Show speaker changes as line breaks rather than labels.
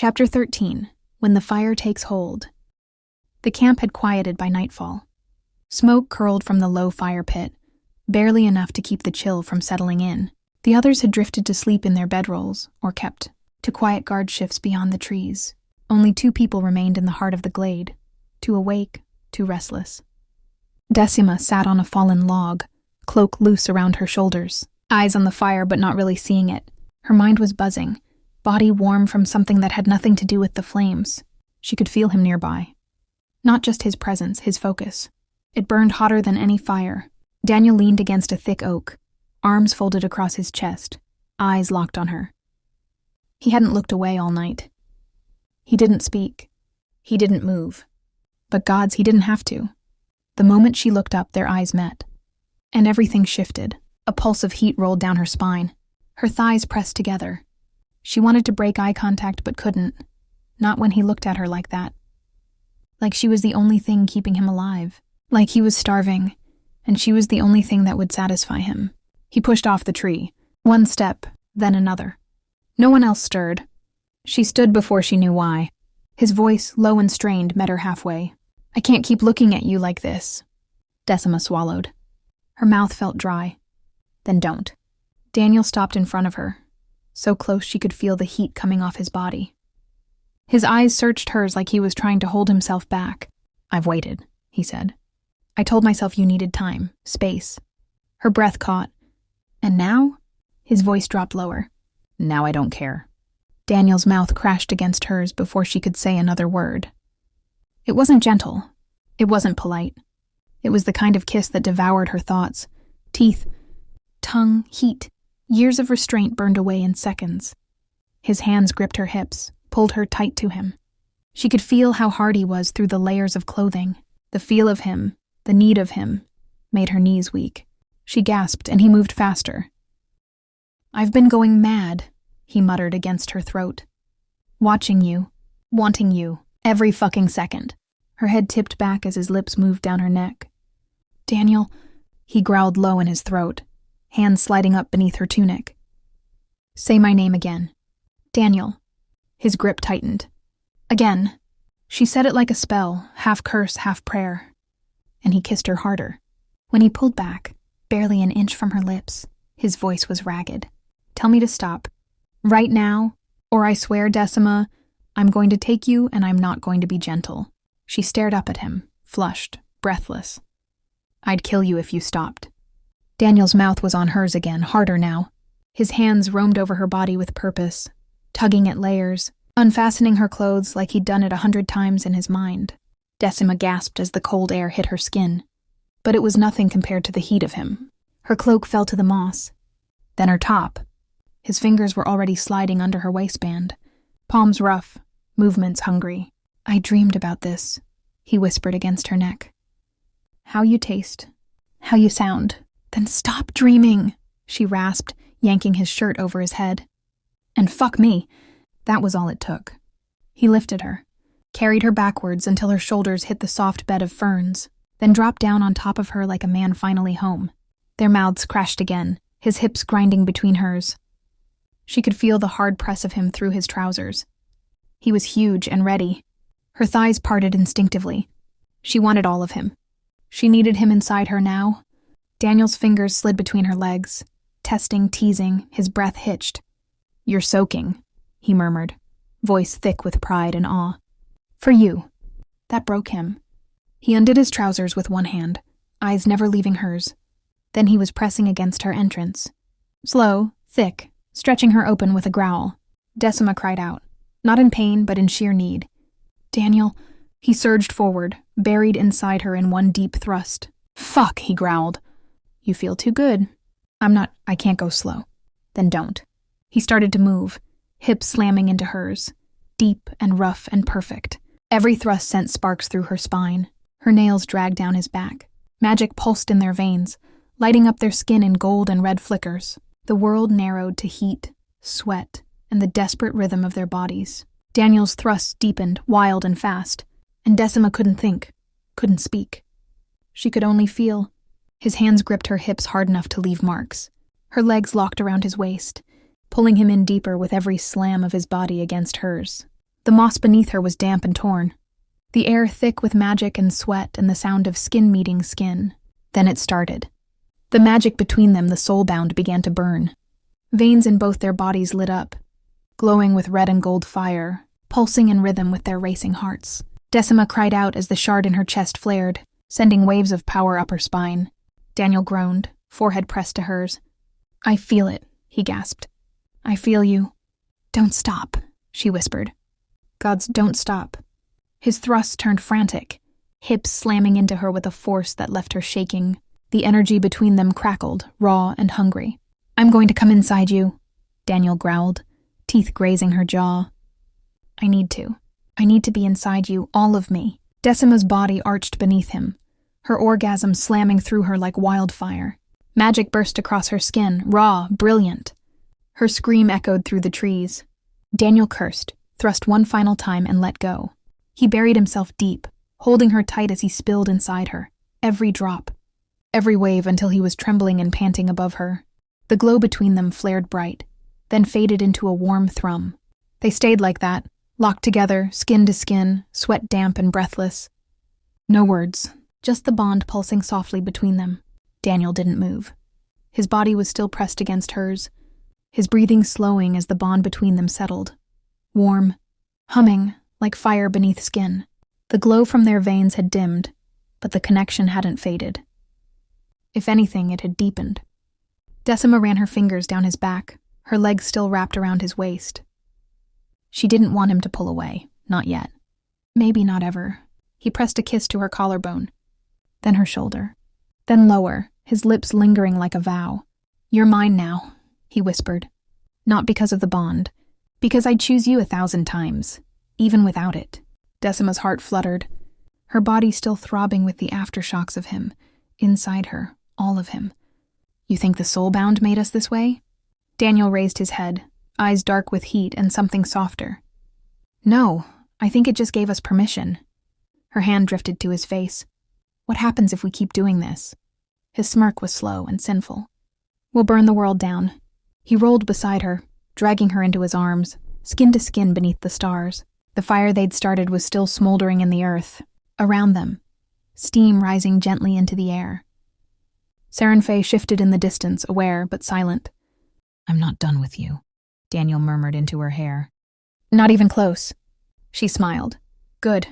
Chapter 13. When the Fire Takes Hold. The camp had quieted by nightfall. Smoke curled from the low fire pit, barely enough to keep the chill from settling in. The others had drifted to sleep in their bedrolls, or kept to quiet guard shifts beyond the trees. Only 2 people remained in the heart of the glade, too awake, too restless. Decima sat on a fallen log, cloak loose around her shoulders, eyes on the fire but not really seeing it. Her mind was buzzing, body warm from something that had nothing to do with the flames. She could feel him nearby. Not just his presence, his focus. It burned hotter than any fire. Daniel leaned against a thick oak, arms folded across his chest, eyes locked on her. He hadn't looked away all night. He didn't speak. He didn't move. But gods, he didn't have to. The moment she looked up, their eyes met. And everything shifted. A pulse of heat rolled down her spine. Her thighs pressed together. She wanted to break eye contact but couldn't. Not when he looked at her like that. Like she was the only thing keeping him alive. Like he was starving, and she was the only thing that would satisfy him. He pushed off the tree. One step, then another. No one else stirred. She stood before she knew why. His voice, low and strained, met her halfway. "I can't keep looking at you like this." Decima swallowed. Her mouth felt dry. "Then don't." Daniel stopped in front of her, so close she could feel the heat coming off his body. His eyes searched hers like he was trying to hold himself back. "I've waited," he said. "I told myself you needed time, space." Her breath caught. "And now?" His voice dropped lower. "Now I don't care." Daniel's mouth crashed against hers before she could say another word. It wasn't gentle. It wasn't polite. It was the kind of kiss that devoured her thoughts. Teeth, tongue, heat. Years of restraint burned away in seconds. His hands gripped her hips, pulled her tight to him. She could feel how hard he was through the layers of clothing. The feel of him, the need of him, made her knees weak. She gasped, and he moved faster. "I've been going mad," he muttered against her throat. "Watching you, wanting you, every fucking second." Her head tipped back as his lips moved down her neck. "Daniel," he growled low in his throat, hands sliding up beneath her tunic. "Say my name again." "Daniel." His grip tightened. Again. She said it like a spell, half curse, half prayer. And he kissed her harder. When he pulled back, barely an inch from her lips, his voice was ragged. "Tell me to stop. Right now, or I swear, Decima, I'm going to take you and I'm not going to be gentle." She stared up at him, flushed, breathless. "I'd kill you if you stopped." Daniel's mouth was on hers again, harder now. His hands roamed over her body with purpose, tugging at layers, unfastening her clothes like he'd done it 100 times in his mind. Decima gasped as the cold air hit her skin. But it was nothing compared to the heat of him. Her cloak fell to the moss. Then her top. His fingers were already sliding under her waistband. Palms rough, movements hungry. "I dreamed about this," he whispered against her neck. "How you taste. How you sound." "Then stop dreaming," she rasped, yanking his shirt over his head. And fuck me. That was all it took. He lifted her, carried her backwards until her shoulders hit the soft bed of ferns, then dropped down on top of her like a man finally home. Their mouths crashed again, his hips grinding between hers. She could feel the hard press of him through his trousers. He was huge and ready. Her thighs parted instinctively. She wanted all of him. She needed him inside her now. Daniel's fingers slid between her legs, testing, teasing, his breath hitched. "You're soaking," he murmured, voice thick with pride and awe. "For you." That broke him. He undid his trousers with one hand, eyes never leaving hers. Then he was pressing against her entrance. Slow, thick, stretching her open with a growl. Decima cried out, not in pain but in sheer need. "Daniel," he surged forward, buried inside her in one deep thrust. "Fuck," he growled. "You feel too good." I can't go slow." "Then don't." He started to move, hips slamming into hers, deep and rough and perfect. Every thrust sent sparks through her spine. Her nails dragged down his back. Magic pulsed in their veins, lighting up their skin in gold and red flickers. The world narrowed to heat, sweat, and the desperate rhythm of their bodies. Daniel's thrusts deepened, wild and fast, and Decima couldn't think, couldn't speak. She could only feel. His hands gripped her hips hard enough to leave marks. Her legs locked around his waist, pulling him in deeper with every slam of his body against hers. The moss beneath her was damp and torn. The air thick with magic and sweat and the sound of skin meeting skin. Then it started. The magic between them, the Soulbound, began to burn. Veins in both their bodies lit up, glowing with red and gold fire, pulsing in rhythm with their racing hearts. Decima cried out as the shard in her chest flared, sending waves of power up her spine. Daniel groaned, forehead pressed to hers. "I feel it," he gasped. "I feel you." "Don't stop," she whispered. "Gods, don't stop." His thrusts turned frantic, hips slamming into her with a force that left her shaking. The energy between them crackled, raw and hungry. "I'm going to come inside you," Daniel growled, teeth grazing her jaw. I need to be inside you, all of me." Decima's body arched beneath him, her orgasm slamming through her like wildfire. Magic burst across her skin, raw, brilliant. Her scream echoed through the trees. Daniel cursed, thrust one final time and let go. He buried himself deep, holding her tight as he spilled inside her, every drop, every wave until he was trembling and panting above her. The glow between them flared bright, then faded into a warm thrum. They stayed like that, locked together, skin to skin, sweat damp and breathless. No words, just the bond pulsing softly between them. Daniel didn't move. His body was still pressed against hers, his breathing slowing as the bond between them settled. Warm, humming, like fire beneath skin. The glow from their veins had dimmed, but the connection hadn't faded. If anything, it had deepened. Decima ran her fingers down his back, her legs still wrapped around his waist. She didn't want him to pull away, not yet. Maybe not ever. He pressed a kiss to her collarbone, then her shoulder, then lower, his lips lingering like a vow. "You're mine now," he whispered. "Not because of the bond, because I'd choose you 1,000 times, even without it." Decima's heart fluttered, her body still throbbing with the aftershocks of him, inside her, all of him. "You think the Soulbound made us this way?" Daniel raised his head, eyes dark with heat and something softer. "No, I think it just gave us permission." Her hand drifted to his face. "What happens if we keep doing this?" His smirk was slow and sinful. "We'll burn the world down." He rolled beside her, dragging her into his arms, skin to skin beneath the stars. The fire they'd started was still smoldering in the earth, around them, steam rising gently into the air. Sarenfe shifted in the distance, aware but silent. "I'm not done with you," Daniel murmured into her hair. "Not even close." She smiled. "Good.